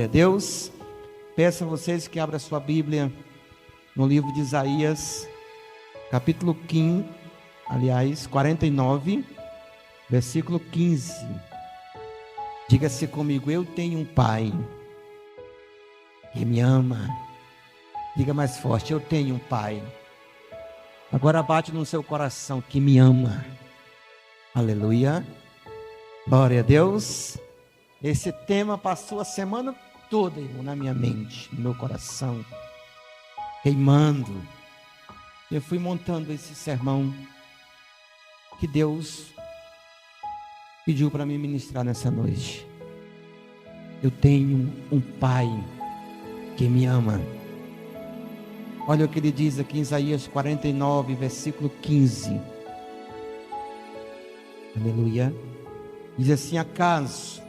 Deus, peço a vocês que abram a sua Bíblia no livro de Isaías, capítulo 49, versículo 15. Diga-se comigo: eu tenho um Pai que me ama. Diga mais forte: eu tenho um Pai. Agora bate no seu coração que me ama. Aleluia. Glória a Deus. Esse tema passou a semana toda, irmão, na minha mente, no meu coração, queimando. Eu fui montando esse sermão que Deus pediu para mim ministrar nessa noite. Eu tenho um Pai que me ama. Olha o que ele diz aqui em Isaías 49, versículo 15. Aleluia. Diz assim: acaso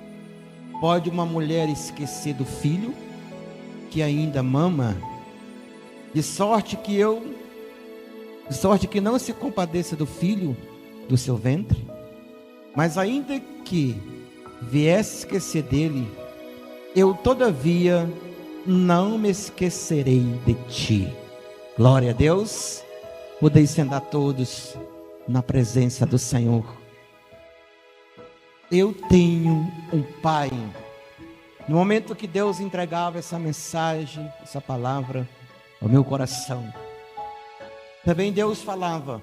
pode uma mulher esquecer do filho que ainda mama, de sorte que não se compadeça do filho do seu ventre? Mas ainda que viesse esquecer dele, eu todavia não me esquecerei de ti. Glória a Deus. Podeis sentar todos na presença do Senhor. Eu tenho um Pai. No momento que Deus entregava essa mensagem, essa palavra ao meu coração, também Deus falava.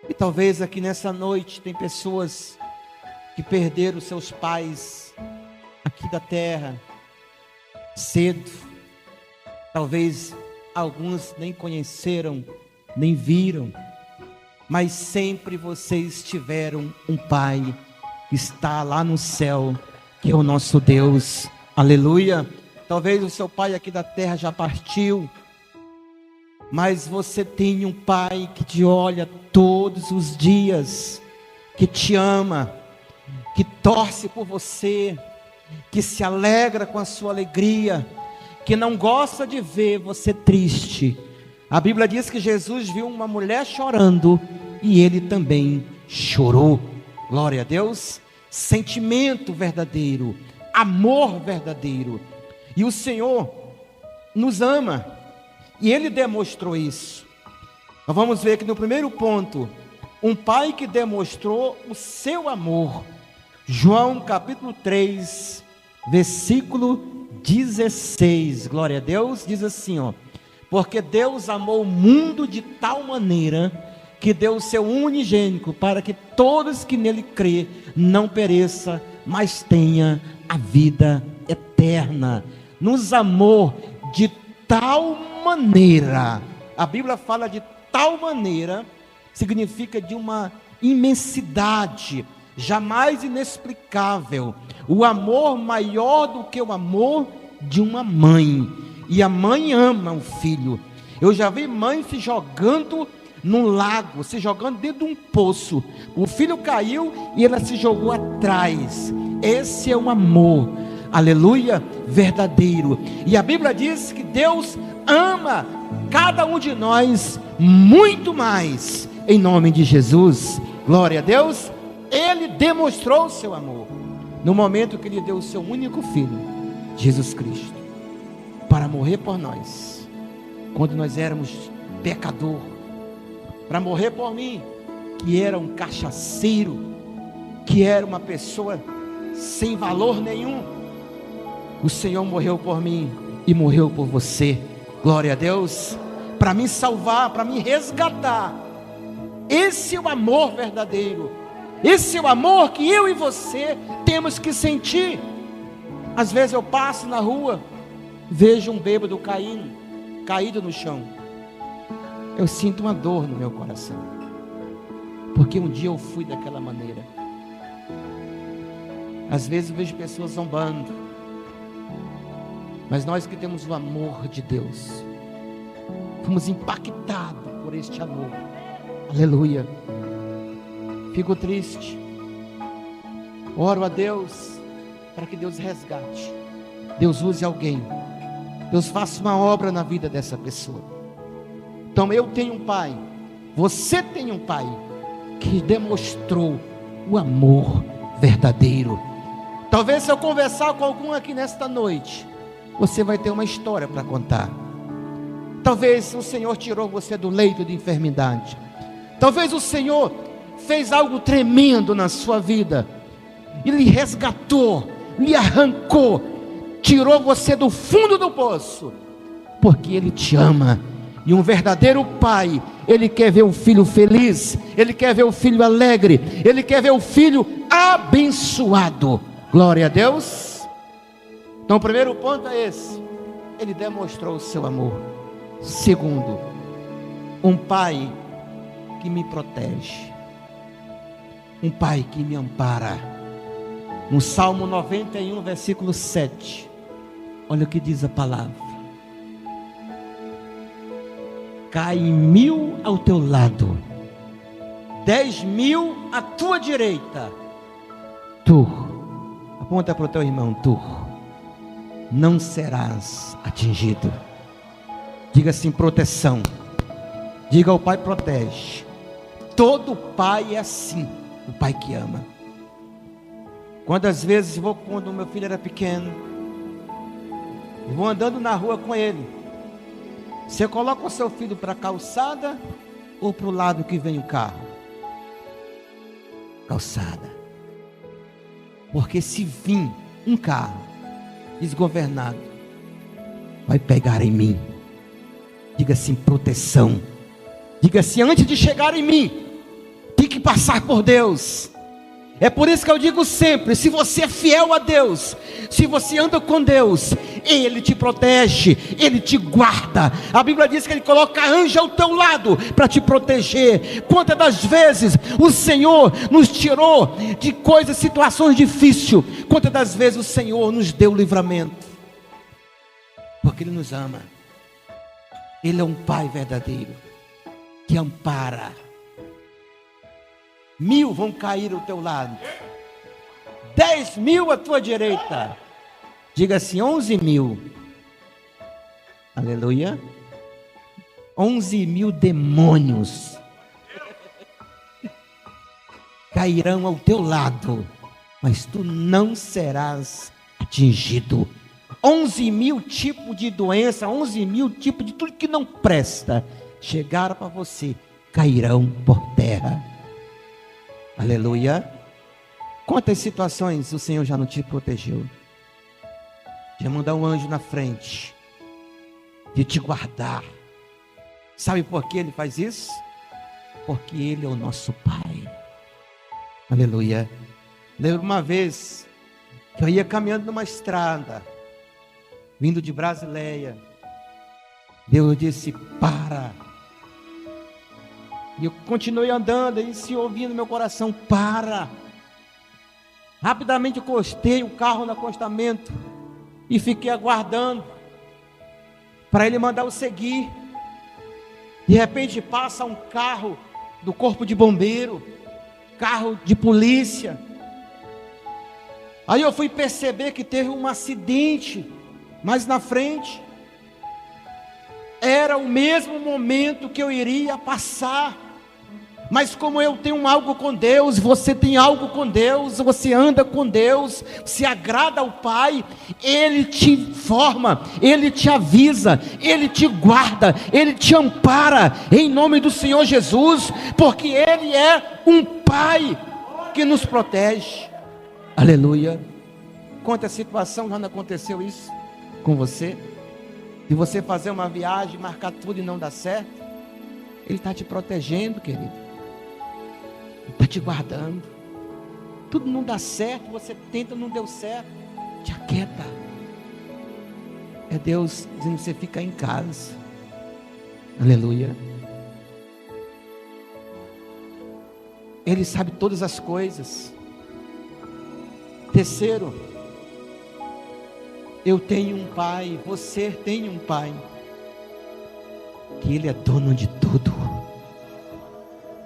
E talvez aqui nessa noite tem pessoas que perderam seus pais aqui da terra cedo. Talvez alguns nem conheceram, nem viram, mas sempre vocês tiveram um Pai que está lá no céu, que é o nosso Deus. Aleluia. Talvez o seu pai aqui da terra já partiu, mas você tem um Pai que te olha todos os dias, que te ama, que torce por você, que se alegra com a sua alegria, que não gosta de ver você triste. A Bíblia diz que Jesus viu uma mulher chorando e ele também chorou. Glória a Deus. Sentimento verdadeiro, amor verdadeiro. E o Senhor nos ama, e Ele demonstrou isso. Nós vamos ver aqui no primeiro ponto, um Pai que demonstrou o seu amor. João capítulo 3, versículo 16, glória a Deus, diz assim, ó: porque Deus amou o mundo de tal maneira que deu o seu unigênito, para que todos que nele crê não pereça, mas tenha a vida eterna. Nos amou de tal maneira. A Bíblia fala de tal maneira, significa de uma imensidade, jamais inexplicável. O amor maior do que o amor de uma mãe. E a mãe ama o filho. Eu já vi mãe se jogando num lago, se jogando dentro de um poço. O filho caiu e ela se jogou atrás. Esse é o amor, aleluia, verdadeiro. E a Bíblia diz que Deus ama cada um de nós muito mais, em nome de Jesus. Glória a Deus. Ele demonstrou o seu amor no momento que Ele deu o seu único filho, Jesus Cristo, para morrer por nós, quando nós éramos pecadores, para morrer por mim, que era um cachaceiro, que era uma pessoa sem valor nenhum. O Senhor morreu por mim e morreu por você. Glória a Deus. Para me salvar, para me resgatar. Esse é o amor verdadeiro. Esse é o amor que eu e você temos que sentir. Às vezes eu passo na rua, vejo um bêbado caído no chão. Eu sinto uma dor no meu coração, porque um dia eu fui daquela maneira. Às vezes eu vejo pessoas zombando, mas nós que temos o amor de Deus, fomos impactados por este amor. Aleluia. Fico triste, oro a Deus para que Deus resgate, Deus use alguém, Deus faça uma obra na vida dessa pessoa. Então eu tenho um Pai, você tem um Pai que demonstrou o amor verdadeiro. Talvez se eu conversar com algum aqui nesta noite, você vai ter uma história para contar. Talvez o Senhor tirou você do leito de enfermidade. Talvez o Senhor fez algo tremendo na sua vida. E lhe resgatou, lhe arrancou, tirou você do fundo do poço. Porque Ele te ama. E um verdadeiro pai, ele quer ver o filho feliz, ele quer ver o filho alegre, ele quer ver o filho abençoado. Glória a Deus. Então o primeiro ponto é esse: ele demonstrou o seu amor. Segundo, um pai que me protege, um pai que me ampara. No Salmo 91, versículo 7, olha o que diz a palavra: cai 1000 ao teu lado, 10.000 à tua direita, tu, aponta para o teu irmão, tu não serás atingido. Diga assim: proteção. Diga: o pai protege. Todo pai é assim, o pai que ama. Quantas vezes quando meu filho era pequeno, vou andando na rua com ele. Você coloca o seu filho para a calçada ou para o lado que vem o carro? Calçada. Porque se vir um carro desgovernado, vai pegar em mim. Diga assim: proteção. Diga assim: antes de chegar em mim, tem que passar por Deus. É por isso que eu digo sempre: se você é fiel a Deus, se você anda com Deus, Ele te protege, Ele te guarda. A Bíblia diz que Ele coloca anjo ao teu lado para te proteger. Quantas das vezes o Senhor nos tirou de coisas, situações difíceis? Quantas das vezes o Senhor nos deu livramento? Porque Ele nos ama. Ele é um pai verdadeiro, que ampara. 1000 vão cair ao teu lado, 10.000 à tua direita. Diga assim: 11.000. Aleluia. 11.000 demônios cairão ao teu lado, mas tu não serás atingido. 11.000 tipos de doença, 11.000 tipos de tudo que não presta, chegaram para você, cairão por terra. Aleluia. Quantas situações o Senhor já não te protegeu? De mandar um anjo na frente, de te guardar. Sabe por que Ele faz isso? Porque Ele é o nosso Pai. Aleluia. Lembro uma vez que eu ia caminhando numa estrada, vindo de Brasileia. Deus disse: para. E eu continuei andando, e se ouvia no meu coração: para. Rapidamente encostei o carro no acostamento e fiquei aguardando para Ele mandar eu seguir. De repente passa um carro do corpo de bombeiro, carro de polícia. Aí eu fui perceber que teve um acidente mais na frente. Era o mesmo momento que eu iria passar. Mas como eu tenho algo com Deus, você tem algo com Deus, você anda com Deus, se agrada ao Pai, Ele te forma, Ele te avisa, Ele te guarda, Ele te ampara, em nome do Senhor Jesus, porque Ele é um Pai que nos protege. Aleluia. Quanta situação já não aconteceu isso com você? De você fazer uma viagem, marcar tudo e não dar certo? Ele está te protegendo, querido. Está te guardando. Tudo não dá certo, você tenta, não deu certo, te aquieta. É Deus dizendo que você fica em casa. Aleluia. Ele sabe todas as coisas. Terceiro, eu tenho um pai, você tem um pai, que Ele é dono de tudo.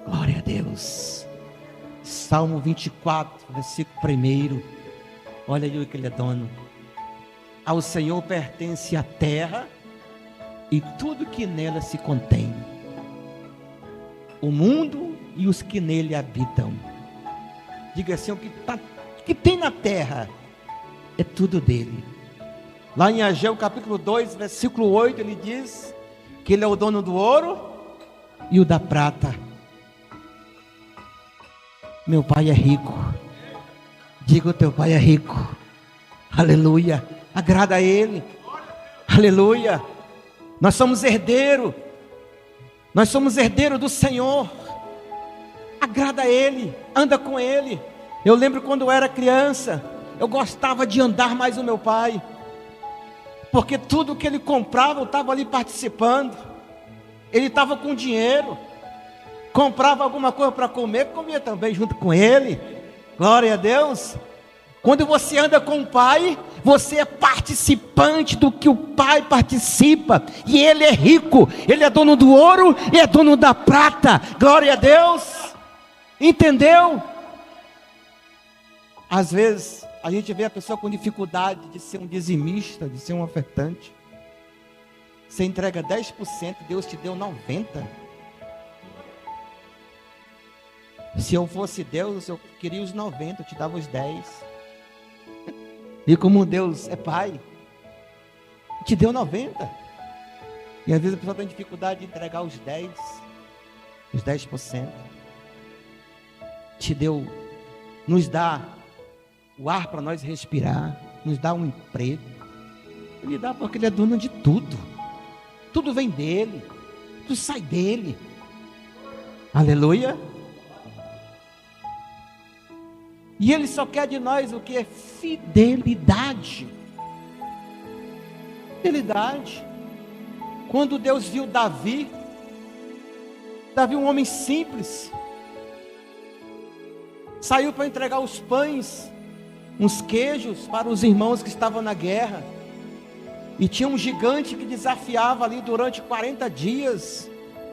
Glória a Deus. Salmo 24, versículo 1. Olha aí o que Ele é dono. Ao Senhor pertence a terra e tudo que nela se contém, o mundo e os que nele habitam. Diga assim: o que tem na terra é tudo dele. Lá em Ageu capítulo 2, versículo 8, ele diz que ele é o dono do ouro e o da prata. Meu pai é rico. Diga, o teu pai é rico. Aleluia. Agrada a ele. Aleluia. Nós somos herdeiro. Nós somos herdeiro do Senhor. Agrada a ele. Anda com ele. Eu lembro quando eu era criança, eu gostava de andar mais o meu pai, porque tudo que ele comprava eu estava ali participando. Ele estava com dinheiro, comprava alguma coisa para comer, comia também junto com ele. Glória a Deus. Quando você anda com o pai, você é participante do que o pai participa. E ele é rico, ele é dono do ouro e é dono da prata. Glória a Deus. Entendeu? Às vezes a gente vê a pessoa com dificuldade de ser um dizimista, de ser um ofertante. Você entrega 10%, Deus te deu 90%. Se eu fosse Deus, eu queria os 90%, eu te dava os 10%. E como Deus é Pai, te deu 90%. E às vezes a pessoa tem dificuldade de entregar os 10%. Te deu, nos dá o ar para nós respirar, nos dá um emprego. Ele dá porque ele é dono de tudo. Tudo vem dele, tudo sai dele. Aleluia. E ele só quer de nós o que é fidelidade. Fidelidade. Quando Deus viu Davi, um homem simples, saiu para entregar os pães, uns queijos para os irmãos que estavam na guerra. E tinha um gigante que desafiava ali durante 40 dias,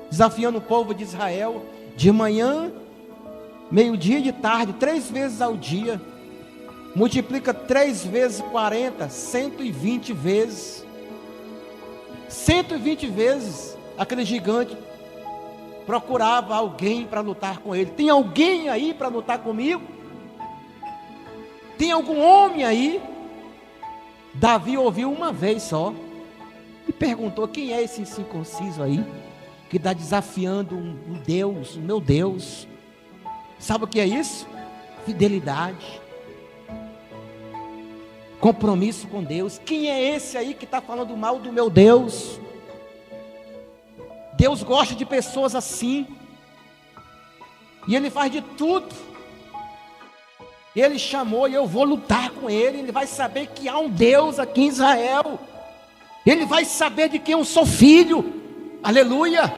desafiando o povo de Israel, de manhã, meio-dia e de tarde, 3 vezes ao dia. Multiplica 3 vezes 40, 120 vezes. 120 vezes aquele gigante procurava alguém para lutar com ele. Tem alguém aí para lutar comigo? Tem algum homem aí? Davi ouviu uma vez só e perguntou: quem é esse incircunciso aí que está desafiando um Deus, o meu Deus? Sabe o que é isso? Fidelidade, compromisso com Deus. Quem é esse aí que está falando mal do meu Deus? Deus gosta de pessoas assim, e Ele faz de tudo. Ele chamou e eu vou lutar com ele. Ele vai saber que há um Deus aqui em Israel. Ele vai saber de quem eu sou filho. Aleluia.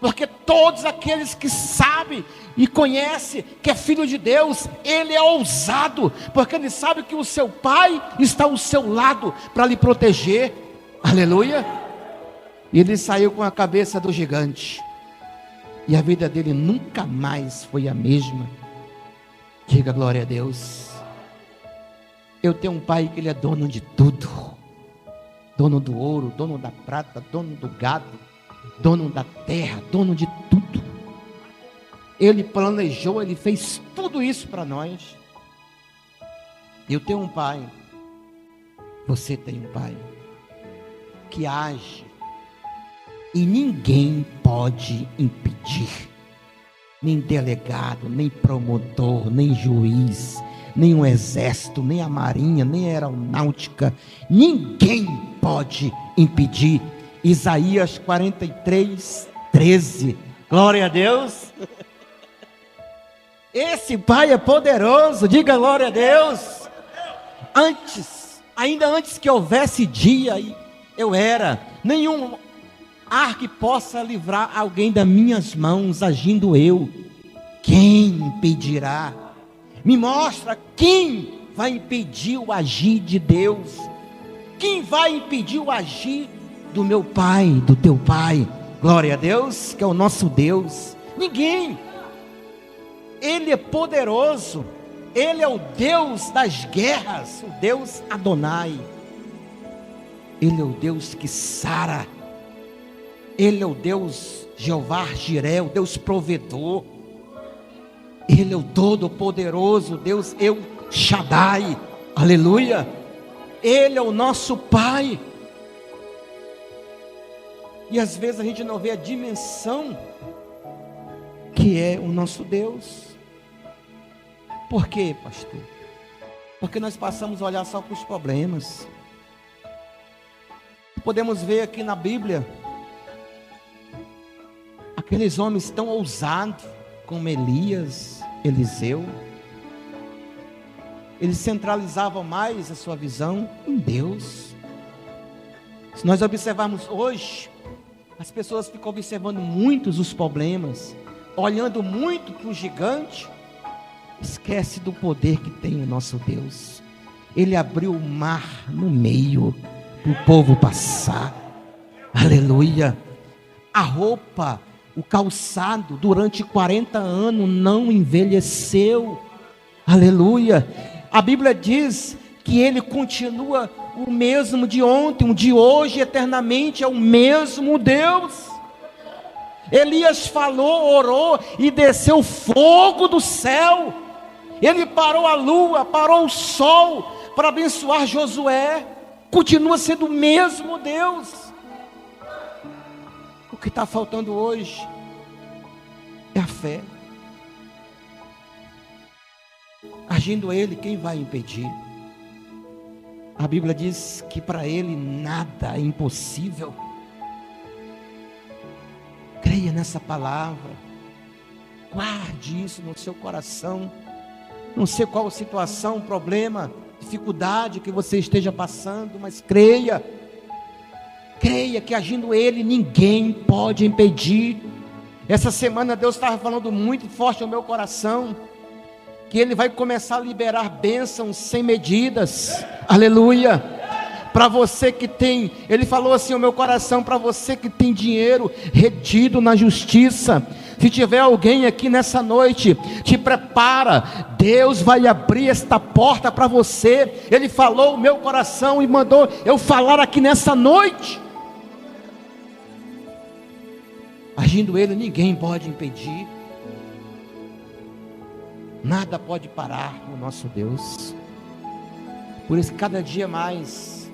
Porque todos aqueles que sabem e conhecem que é filho de Deus, ele é ousado, porque ele sabe que o seu pai está ao seu lado para lhe proteger. Aleluia. E ele saiu com a cabeça do gigante, e a vida dele nunca mais foi a mesma. Diga glória a Deus. Eu tenho um pai que ele é dono de tudo. Dono do ouro, dono da prata, dono do gado, dono da terra, dono de tudo. Ele planejou, ele fez tudo isso para nós. Eu tenho um pai, você tem um pai que age e ninguém pode impedir. Nem delegado, nem promotor, nem juiz, nem o exército, nem a marinha, nem a aeronáutica, ninguém pode impedir. Isaías 43, 13, glória a Deus. Esse pai é poderoso, diga glória a Deus. Ainda antes que houvesse dia, eu era, nenhum ar que possa livrar alguém das minhas mãos, agindo eu. Quem impedirá? Me mostra quem vai impedir o agir de Deus. Quem vai impedir o agir do meu pai, do teu pai? Glória a Deus, que é o nosso Deus. Ninguém. Ele é poderoso. Ele é o Deus das guerras, o Deus Adonai. Ele é o Deus que sara. Ele é o Deus Jeová Jiré, o Deus provedor. Ele é o Todo-Poderoso, Deus El Shaddai. Aleluia. Ele é o nosso Pai. E às vezes a gente não vê a dimensão que é o nosso Deus. Por quê, pastor? Porque nós passamos a olhar só para os problemas. Podemos ver aqui na Bíblia aqueles homens tão ousados como Elias, Eliseu. Eles centralizavam mais a sua visão em Deus. Se nós observarmos hoje, as pessoas ficam observando muitos os problemas, olhando muito para o gigante, esquece do poder que tem o nosso Deus. Ele abriu o mar no meio para o povo passar. Aleluia. A roupa, o calçado durante 40 anos não envelheceu. Aleluia. A Bíblia diz que ele continua o mesmo de ontem, o de hoje, eternamente é o mesmo Deus. Elias falou, orou e desceu fogo do céu. Ele parou a lua, parou o sol para abençoar Josué. Continua sendo o mesmo Deus. O que está faltando hoje é a fé. Agindo ele, quem vai impedir? A Bíblia diz que para ele nada é impossível. Creia nessa palavra. Guarde isso no seu coração. Não sei qual situação, problema, dificuldade que você esteja passando, mas creia. Creia que agindo ele, ninguém pode impedir. Essa semana Deus estava falando muito forte no meu coração, que ele vai começar a liberar bênçãos sem medidas. Aleluia. Para você que tem, ele falou assim ao meu coração, para você que tem dinheiro retido na justiça, se tiver alguém aqui nessa noite, te prepara, Deus vai abrir esta porta para você. Ele falou o meu coração e mandou eu falar aqui nessa noite. Agindo ele, ninguém pode impedir. Nada pode parar o nosso Deus. Por isso, cada dia mais,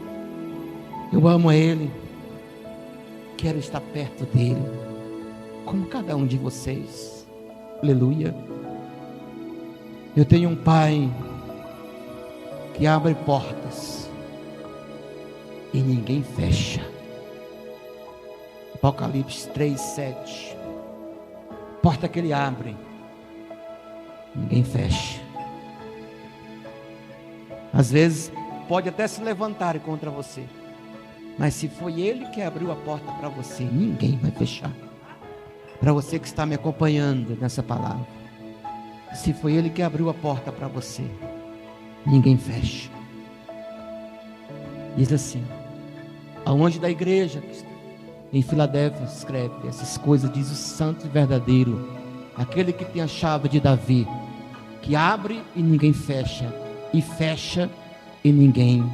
eu amo a Ele. Quero estar perto dEle, como cada um de vocês. Aleluia. Eu tenho um Pai que abre portas e ninguém fecha. Apocalipse 3:7. Porta que Ele abre, ninguém fecha. Às vezes pode até se levantar contra você, mas se foi Ele que abriu a porta para você, ninguém vai fechar. Para você que está me acompanhando nessa palavra, se foi Ele que abriu a porta para você, ninguém fecha. Diz assim: aonde da igreja em Filadélfia escreve essas coisas, diz o santo e verdadeiro, aquele que tem a chave de Davi, que abre e ninguém fecha, e fecha e ninguém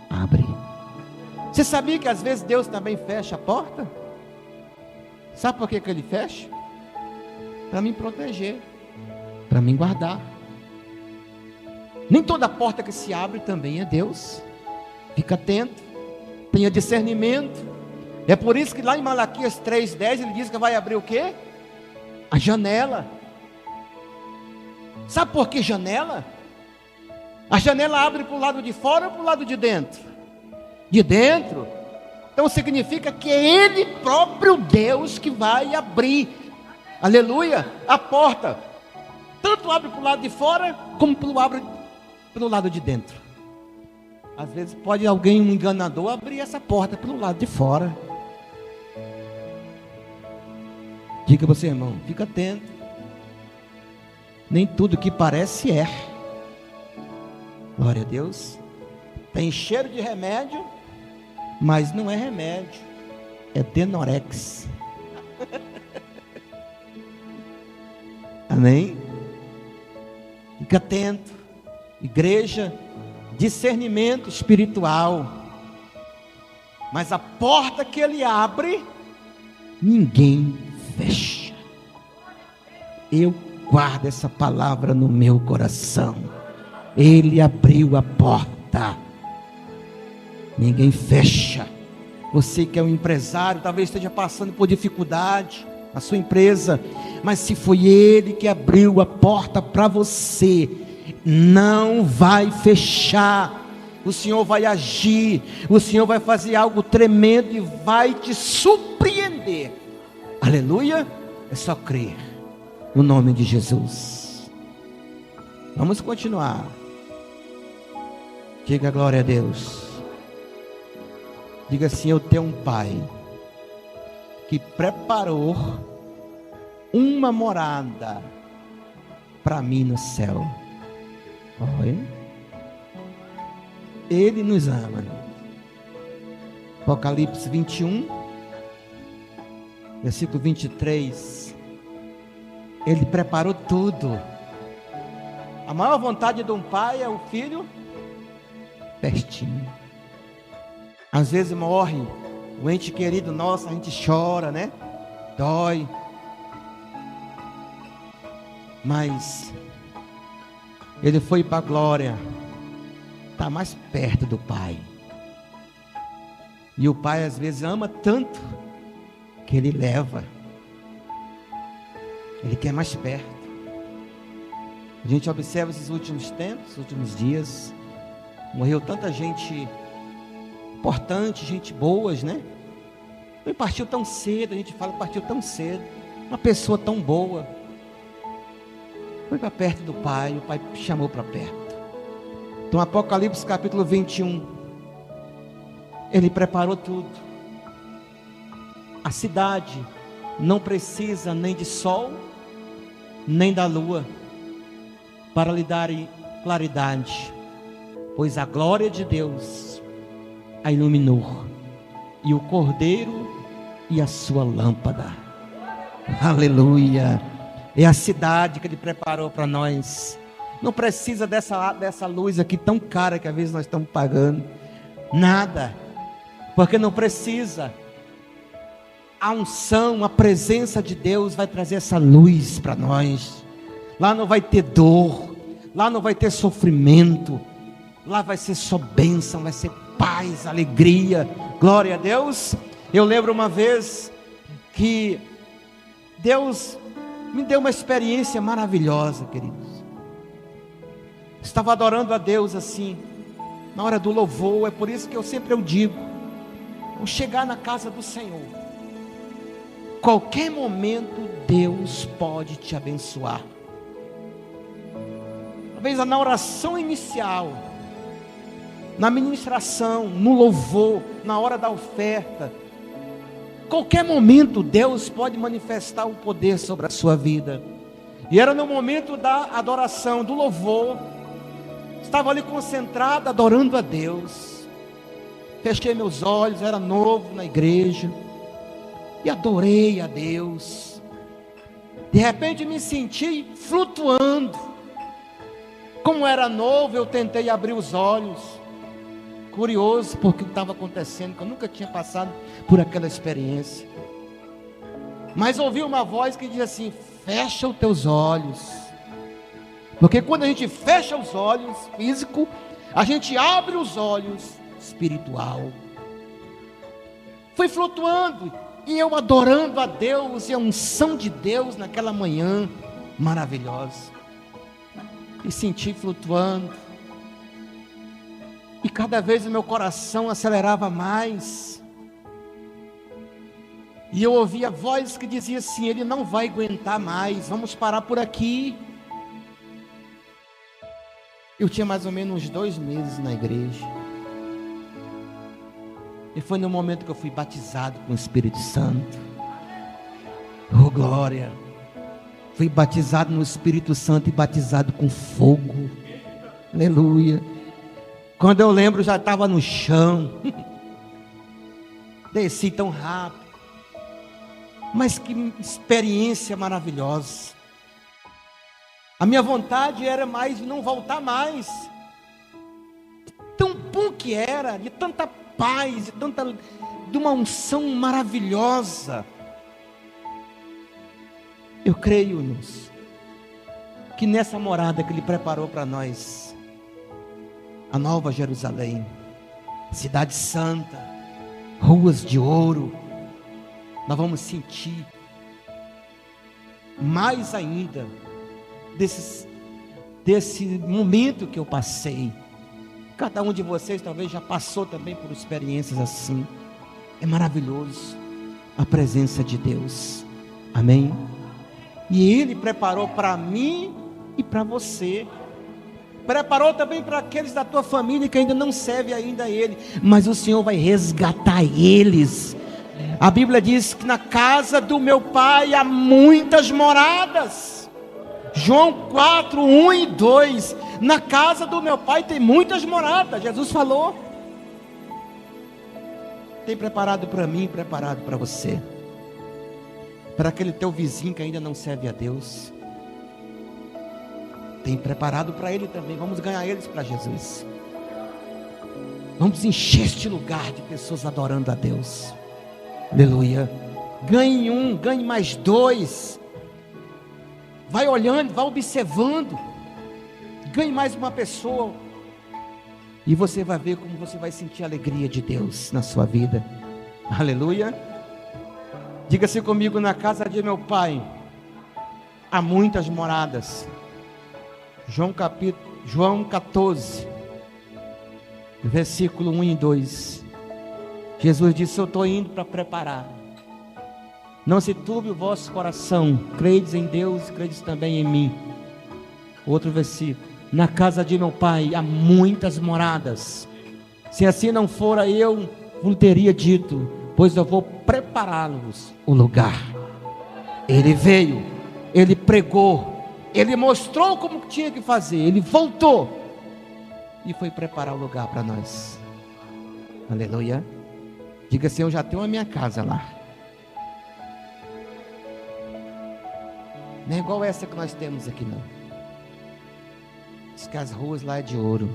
abre. Você sabia que às vezes Deus também fecha a porta? Sabe por que Ele fecha? Para me proteger, para me guardar. Nem toda porta que se abre também é Deus. Fica atento, tenha discernimento. É por isso que lá em Malaquias 3:10 ele diz que vai abrir o quê? A janela. Sabe por que janela? A janela abre para o lado de fora ou para o lado de dentro? De dentro. Então significa que é Ele próprio Deus que vai abrir, aleluia, a porta. Tanto abre para o lado de fora, como abre pelo lado de dentro. Às vezes pode alguém, um enganador, abrir essa porta pelo lado de fora. Diga para você, irmão, fica atento. Nem tudo que parece é. Glória a Deus. Tem cheiro de remédio, mas não é remédio, é Denorex. Amém? Fica atento. Igreja, discernimento espiritual. Mas a porta que Ele abre, ninguém fecha. Eu guardo essa palavra no meu coração. Ele abriu a porta. Ninguém fecha. Você que é um empresário, talvez esteja passando por dificuldade na sua empresa, mas se foi Ele que abriu a porta para você, não vai fechar. O Senhor vai agir, o Senhor vai fazer algo tremendo e vai te surpreender. Aleluia. É só crer no nome de Jesus. Vamos continuar. Diga glória a Deus. Diga assim: eu tenho um Pai que preparou uma morada para mim no céu. Olha, Ele nos ama. Apocalipse 21, versículo 23. Ele preparou tudo. A maior vontade de um pai é o filho pertinho. Às vezes morre o ente querido nosso, a gente chora, né? Dói. Mas ele foi para a glória, está mais perto do Pai. E o Pai às vezes ama tanto que Ele leva. Ele quer mais perto. A gente observa esses últimos tempos, últimos dias. Morreu tanta gente importante, gente boas, né? Não partiu tão cedo, a gente fala que partiu tão cedo. Uma pessoa tão boa. Foi para perto do Pai, o Pai chamou para perto. Então Apocalipse capítulo 21. Ele preparou tudo. A cidade não precisa nem de sol, nem da lua, para lhe darem claridade, pois a glória de Deus a iluminou, e o Cordeiro e a sua lâmpada. Aleluia. É a cidade que Ele preparou para nós. Não precisa dessa luz aqui tão cara que às vezes nós estamos pagando. Nada. Porque não precisa. A unção, a presença de Deus vai trazer essa luz para nós. Lá não vai ter dor. Lá não vai ter sofrimento. Lá vai ser só bênção, vai ser paz, alegria. Glória a Deus. Eu lembro uma vez que Deus me deu uma experiência maravilhosa, queridos. Estava adorando a Deus assim, na hora do louvor. É por isso que eu sempre digo: vamos chegar na casa do Senhor. Qualquer momento Deus pode te abençoar. Talvez na oração inicial, na ministração, no louvor, na hora da oferta, qualquer momento Deus pode manifestar o poder sobre a sua vida. E era no momento da adoração, do louvor. Estava ali concentrado, adorando a Deus. Fechei meus olhos, era novo na igreja, e adorei a Deus. De repente me senti flutuando. Como era novo, eu tentei abrir os olhos, curioso porque o que estava acontecendo, que eu nunca tinha passado por aquela experiência. Mas ouvi uma voz que dizia assim: fecha os teus olhos. Porque quando a gente fecha os olhos físico, a gente abre os olhos espiritual. Fui flutuando e eu adorando a Deus e a unção de Deus naquela manhã maravilhosa. E senti flutuando. E cada vez o meu coração acelerava mais. E eu ouvia a voz que dizia assim: ele não vai aguentar mais, vamos parar por aqui. Eu tinha mais ou menos uns 2 meses na igreja. E foi no momento que eu fui batizado com o Espírito Santo. Oh glória! Fui batizado no Espírito Santo e batizado com fogo. Aleluia! Quando eu lembro, já estava no chão. Desci tão rápido. Mas que experiência maravilhosa. A minha vontade era mais de não voltar mais. Tão bom que era, de tanta paz, de uma unção maravilhosa. Eu creio, irmãos, que nessa morada que Ele preparou para nós, a Nova Jerusalém, Cidade Santa, ruas de ouro. Nós vamos sentir mais ainda desse momento que eu passei. Cada um de vocês talvez já passou também por experiências assim. É maravilhoso a presença de Deus. Amém? E Ele preparou para mim e para você. Preparou também para aqueles da tua família que ainda não servem ainda a Ele. Mas o Senhor vai resgatar eles. A Bíblia diz que na casa do meu Pai há muitas moradas. João 4, 1 e 2. Na casa do meu Pai tem muitas moradas. Jesus falou. Tem preparado para mim, preparado para você. Para aquele teu vizinho que ainda não serve a Deus. Tem preparado para ele também. Vamos ganhar eles para Jesus. Vamos encher este lugar de pessoas adorando a Deus. Aleluia. Ganhe um, ganhe mais dois. Vai olhando, vai observando. Ganhe mais uma pessoa. E você vai ver como você vai sentir a alegria de Deus na sua vida. Aleluia. Diga-se comigo: na casa de meu Pai há muitas moradas. João 14, versículo 1 e 2. Jesus disse: eu estou indo para preparar. Não se turbe o vosso coração. Credes em Deus, credes também em mim. Outro versículo: na casa de meu Pai há muitas moradas. Se assim não fora, eu vos teria dito, pois eu vou preparar-vos o lugar. Ele veio, ele pregou, ele mostrou como tinha que fazer, ele voltou e foi preparar o lugar para nós. Aleluia. Diga assim: eu já tenho a minha casa lá. Não é igual essa que nós temos aqui, não. Diz que as ruas lá é de ouro.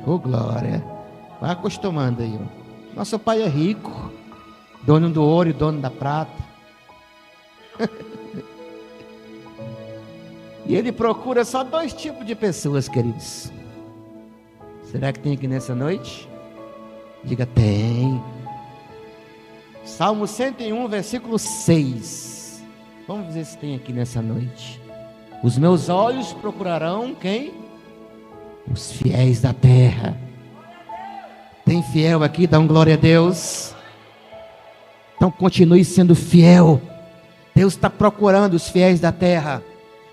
Oh, glória. Vai acostumando aí, ó. Nosso Pai é rico, dono do ouro e dono da prata. E Ele procura só dois tipos de pessoas, queridos. Será que tem aqui nessa noite? Diga: tem. Salmo 101, versículo 6. Vamos ver se tem aqui nessa noite. Os meus olhos procurarão quem? Os fiéis da terra. Tem fiel aqui? Dá glória a Deus. Então continue sendo fiel. Deus está procurando os fiéis da terra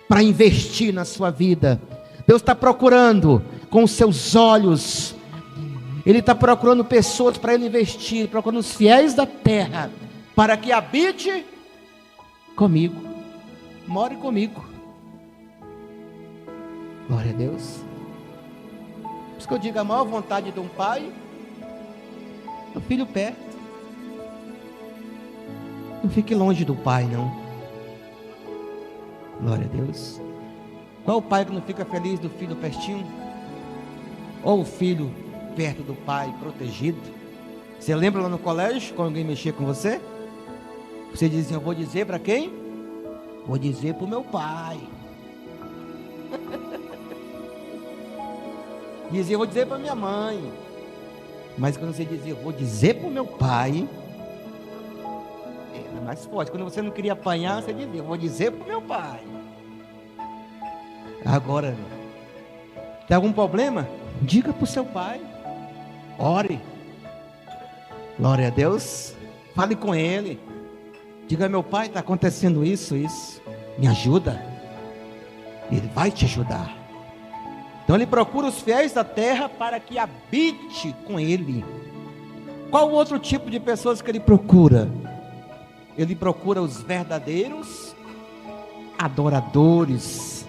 para investir na sua vida. Deus está procurando com os seus olhos. Ele está procurando pessoas para Ele investir, procurando os fiéis da terra, para que habite comigo, more comigo. Glória a Deus. Por isso que eu digo: a maior vontade de um pai é o filho perto. Não fique longe do pai, não. Glória a Deus. Qual é o pai que não fica feliz do filho pertinho? Ou o filho perto do pai, protegido? Você lembra lá no colégio, quando alguém mexia com você? Você dizia: eu vou dizer para quem? Vou dizer para o meu pai. Dizia: eu vou dizer para minha mãe. Mas quando você dizia: eu vou dizer para o meu pai, era mais forte. Quando você não queria apanhar, você dizia: eu vou dizer para o meu pai. Agora, tem algum problema? Diga para o seu pai. Ore. Glória a Deus. Fale com ele. Diga: meu pai, está acontecendo isso. Me ajuda. Ele vai te ajudar. Então Ele procura os fiéis da terra para que habite com Ele. Qual outro tipo de pessoas que Ele procura? Ele procura os verdadeiros adoradores.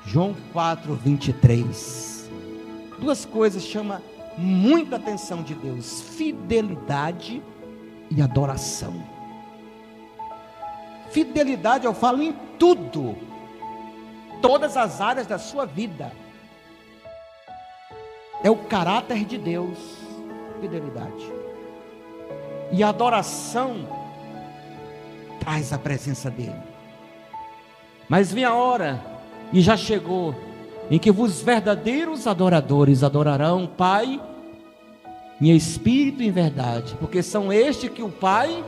João 4, 23. Duas coisas chamam muita atenção de Deus: fidelidade e adoração. Fidelidade, eu falo em tudo, todas as áreas da sua vida. É o caráter de Deus, fidelidade. E a adoração traz a presença dele. Mas vem a hora, e já chegou, em que os verdadeiros adoradores adorarão o Pai em espírito e em verdade, porque são estes que o Pai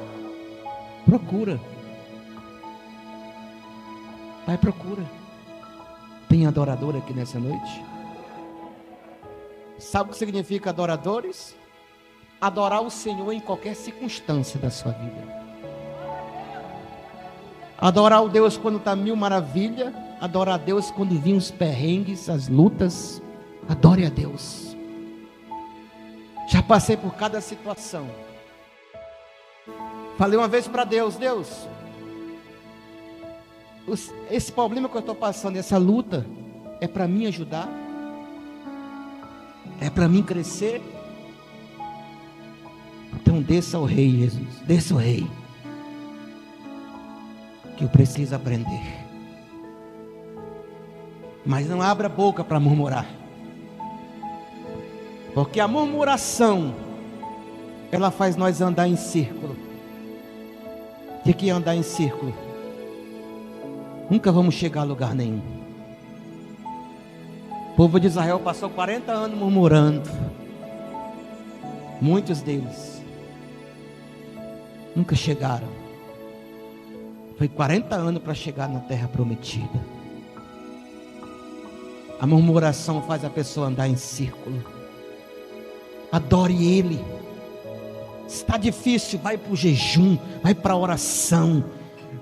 procura. O Pai procura. Tem adorador aqui nessa noite? Sabe o que significa adoradores? Adorar o Senhor em qualquer circunstância da sua vida. Adorar o Deus quando está mil maravilha. Adorar a Deus quando vinham os perrengues, as lutas. Adore a Deus. Já passei por cada situação. Falei uma vez para Deus: Deus, esse problema que eu estou passando, essa luta, é para mim ajudar? É para mim crescer? Então desça ao Rei, Jesus, desça ao Rei, que eu preciso aprender. Mas não abra a boca para murmurar, porque a murmuração, ela faz nós andar em círculo. O que é andar em círculo? Nunca vamos chegar a lugar nenhum. O povo de Israel passou 40 anos murmurando. Muitos deles nunca chegaram. Foi 40 anos para chegar na terra prometida. A murmuração faz a pessoa andar em círculo. Adore Ele. Está difícil, vai para o jejum, vai para a oração,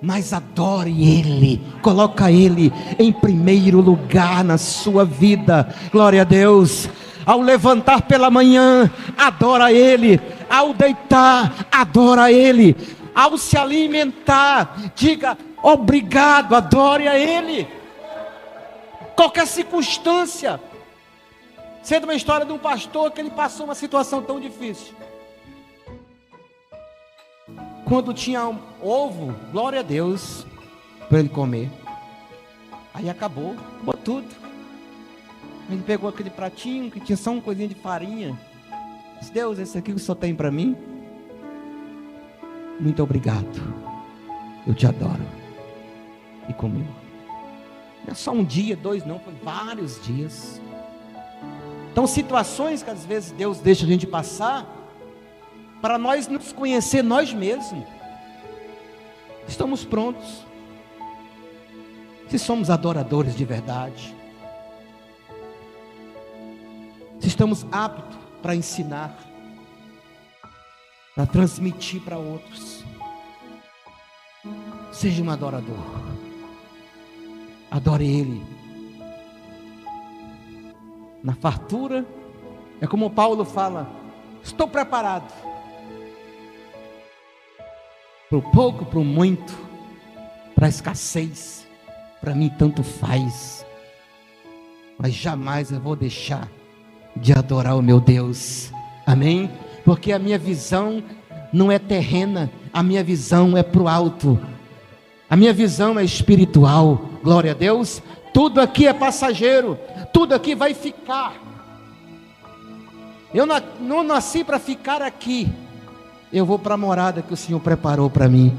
mas adore Ele, coloca Ele em primeiro lugar na sua vida. Glória a Deus. Ao levantar pela manhã, adora Ele. Ao deitar, adora Ele. Ao se alimentar, diga obrigado, adore a Ele. Qualquer circunstância. Sei de uma história de um pastor que ele passou uma situação tão difícil. Quando tinha um ovo, glória a Deus, para ele comer. Aí acabou tudo. Ele pegou aquele pratinho que tinha só uma coisinha de farinha. Disse: Deus, esse aqui que o Senhor tem para mim, muito obrigado, eu te adoro. E comeu. Não é só um dia, dois não, foi vários dias. Então situações que às vezes Deus deixa a gente passar, para nós nos conhecer nós mesmos. Estamos prontos? Se somos adoradores de verdade, se estamos aptos para ensinar, para transmitir para outros. Seja um adorador. Adore Ele. Na fartura, é como Paulo fala: estou preparado. Para o pouco, para o muito, para a escassez, para mim tanto faz. Mas jamais eu vou deixar de adorar o meu Deus. Amém? Porque a minha visão não é terrena, a minha visão é para o alto. A minha visão é espiritual. Glória a Deus. Tudo aqui é passageiro, tudo aqui vai ficar. Eu não nasci para ficar aqui. Eu vou para a morada que o Senhor preparou para mim.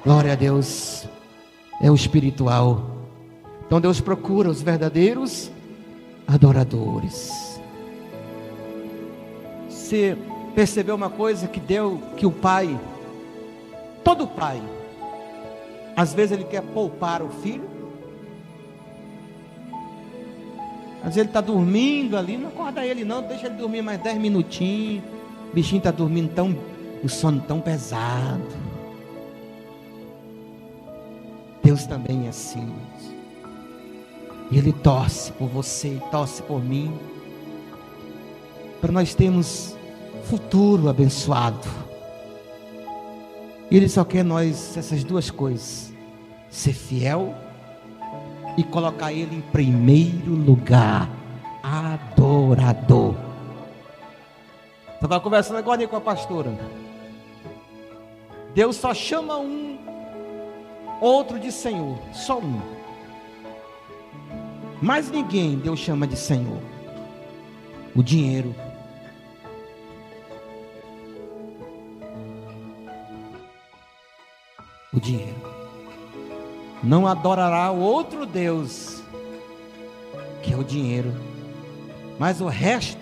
Glória a Deus. É o espiritual. Então Deus procura os verdadeiros adoradores. Você percebeu uma coisa que o pai, todo pai, às vezes ele quer poupar o filho. Às vezes ele está dormindo ali, não acorda ele não, deixa ele dormir mais 10 minutinhos. O bichinho está dormindo o sono tão pesado. Deus também é assim. E Ele torce por você, torce por mim, para nós termos futuro abençoado. E Ele só quer nós, essas duas coisas: ser fiel e colocar Ele em primeiro lugar. Adorador. Eu estava conversando agora com a pastora. Deus só chama um, outro de Senhor. Só um. Mais ninguém Deus chama de Senhor. O dinheiro. O dinheiro. Não adorará o outro Deus que é o dinheiro. Mas o resto,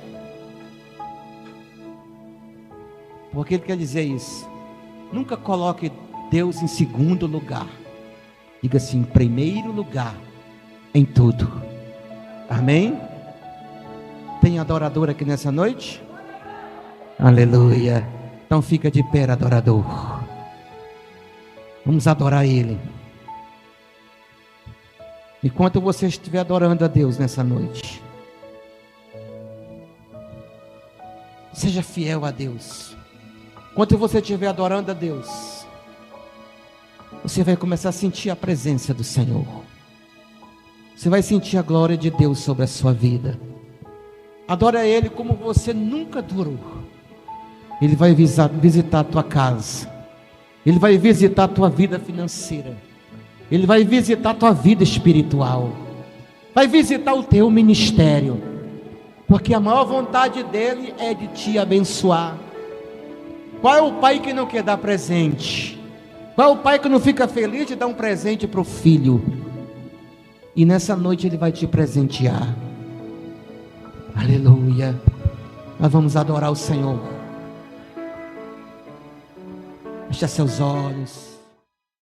porque ele quer dizer isso, nunca coloque Deus em segundo lugar. Diga assim, em primeiro lugar em tudo. Amém? Tem adorador aqui nessa noite? Aleluia. Então fica de pé, adorador. Vamos adorar Ele. Enquanto você estiver adorando a Deus nessa noite, seja fiel a Deus. Enquanto você estiver adorando a Deus, você vai começar a sentir a presença do Senhor. Você vai sentir a glória de Deus sobre a sua vida. Adora Ele como você nunca adorou. Ele vai visitar a tua casa. Ele vai visitar a tua vida financeira. Ele vai visitar a tua vida espiritual. Vai visitar o teu ministério. Porque a maior vontade dele é de te abençoar. Qual é o pai que não quer dar presente? Qual é o pai que não fica feliz de dar um presente para o filho? E nessa noite ele vai te presentear. Aleluia. Nós vamos adorar o Senhor. Feche seus olhos.